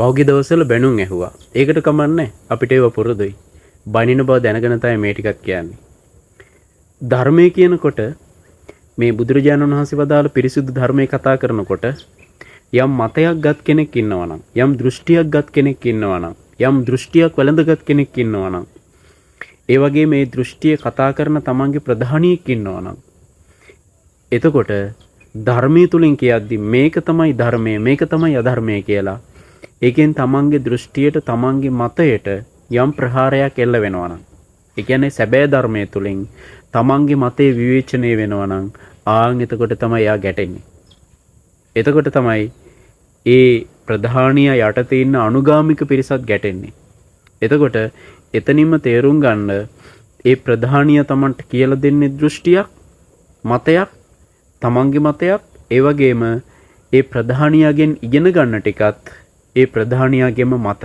පහුගිය දවස්වල බැනුම් ඇහුවා. ඒකට කමන්නේ අපිට ඒව පුරුදුයි. බණින බව දැනගෙන තමයි මේ ටිකක් කියන්නේ. ධර්මයේ කියනකොට මේ බුදුරජාණන් වහන්සේ වදාළ පිරිසිදු ධර්මයේ කතා කරනකොට යම් මතයක් ගත් කෙනෙක් ඉන්නවා නම්, යම් දෘෂ්ටියක් ගත් කෙනෙක් ඉන්නවා නම්, යම් දෘෂ්ටියක් වැළඳගත් කෙනෙක් ඉන්නවා නම්, ඒ වගේ මේ දෘෂ්ටිය කතා කරන තමන්ගේ ප්‍රධානියෙක් ඉන්නවා නම්, එතකොට ධර්මයේ තුලින් කියද්දි මේක තමයි ධර්මය, මේක තමයි අධර්මය කියලා ඒකෙන් තමන්ගේ දෘෂ්ටියට, තමන්ගේ මතයට යම් ප්‍රහාරයක් එල්ල වෙනවා නම්, ඒ කියන්නේ සැබෑ ධර්මයේ තුලින් තමන්ගේ මතේ විවේචනය වෙනවා නම්, එතකොට තමයි යා ගැටෙන්නේ. එතකොට තමයි ඒ ප්‍රධානියා යටතේ ඉන්න අනුගාමික පිරිසත් ගැටෙන්නේ. එතකොට එතනින්ම තේරුම් ගන්න ඒ ප්‍රධානියා තමන්ට කියලා දෙන්නේ දෘෂ්ටියක්, මතයක්, තමන්ගේ මතයක්, ඒ වගේම ඒ ප්‍රධානියාගෙන් ඉගෙන ගන්න ටිකත් ඒ ප්‍රධානියාගේම මත.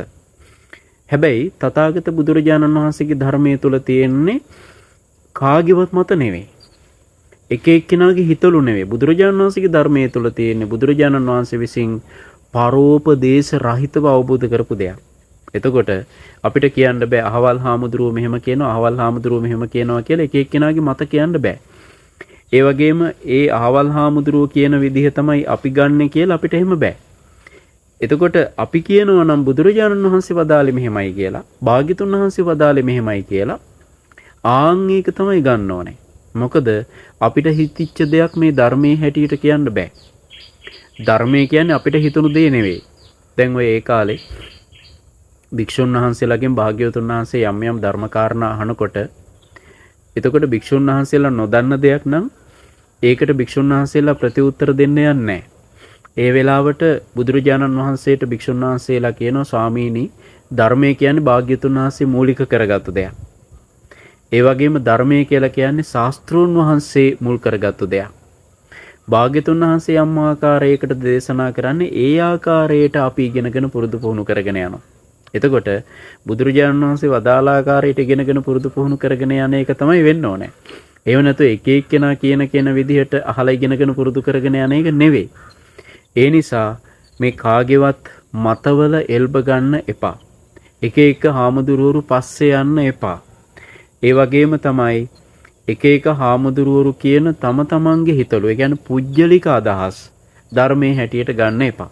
හැබැයි තථාගත බුදුරජාණන් වහන්සේගේ ධර්මයේ තුල තියෙන්නේ කාගේවත් මත නෙවෙයි. එක එක්කෙනාගේ හිතලු නෙවෙයි. බුදුරජාණන් වහන්සේගේ ධර්මයේ තුල තියෙන්නේ බුදුරජාණන් වහන්සේ විසින් පරෝපදේශ රහිතව අවබෝධ කරපු දෙයක්. එතකොට අපිට කියන්න බෑ අහවල් හාමුදුරුවෝ මෙහෙම කියනවා, අහවල් හාමුදුරුවෝ මෙහෙම කියනවා කියලා එක එක්කෙනාගේ මත කියන්න බෑ. ඒ වගේම ඒ අහවල් හාමුදුරුවෝ කියන විදිහ තමයි අපි ගන්නෙ කියලා අපිට එහෙම බෑ. එතකොට අපි කියනවා නම් බුදුරජාණන් වහන්සේ වදාළේ මෙහෙමයි කියලා, භාග්‍යතුන් වහන්සේ වදාළේ මෙහෙමයි කියලා, ඒක තමයි ගන්න ඕනේ. මොකද අපිට හිතිච්ච දෙයක් මේ ධර්මයේ හැටියට කියන්න බෑ. ධර්මය කියන්නේ අපිට හිතුණු දේ නෙවෙයි. දැන් ඔය ඒ කාලේ භික්ෂුන් වහන්සේලාගෙන් භාග්‍යවතුන් වහන්සේ යම් යම් ධර්ම කාරණා අහනකොට, එතකොට භික්ෂුන් වහන්සේලා නොදන්න දෙයක් නම් ඒකට භික්ෂුන් වහන්සේලා ප්‍රතිඋත්තර දෙන්න යන්නේ නැහැ. ඒ වෙලාවට බුදුරජාණන් වහන්සේට භික්ෂුන් වහන්සේලා කියනවා, ස්වාමීනි, ධර්මය කියන්නේ භාග්‍යවතුන් වහන්සේ මූලික කරගත්තු දෙයක්. ඒ වගේම ධර්මය කියලා කියන්නේ ශාස්ත්‍රෝන් වහන්සේ මුල් කරගත්තු දෙයක්. භාග්‍යවතුන් වහන්සේ යම් ආකාරයකට දේශනා කරන්නේ ඒ ආකාරයට අපි ඉගෙනගෙන පුරුදු පුහුණු කරගෙන යනවා. එතකොට බුදුරජාණන් වහන්සේ වදාළ ආකාරයට ඉගෙනගෙන පුරුදු පුහුණු කරගෙන යන එක තමයි වෙන්න ඕනේ. ඒව නැතු එක එක්කෙනා කියන විදිහට අහලා ඉගෙනගෙන පුරුදු කරගෙන යන එක නෙවෙයි. ඒ නිසා මේ කාගේවත් මතවල එල්බ ගන්න එපා. එක එක හාමුදුරුවරු පස්සේ යන්න එපා. ඒ වගේම තමයි එක එක හාමුදුරුවරු කියන තම තමන්ගේ හිතලු, ඒ කියන්නේ පුජ්‍යලික අදහස් ධර්මයේ හැටියට ගන්න එපා.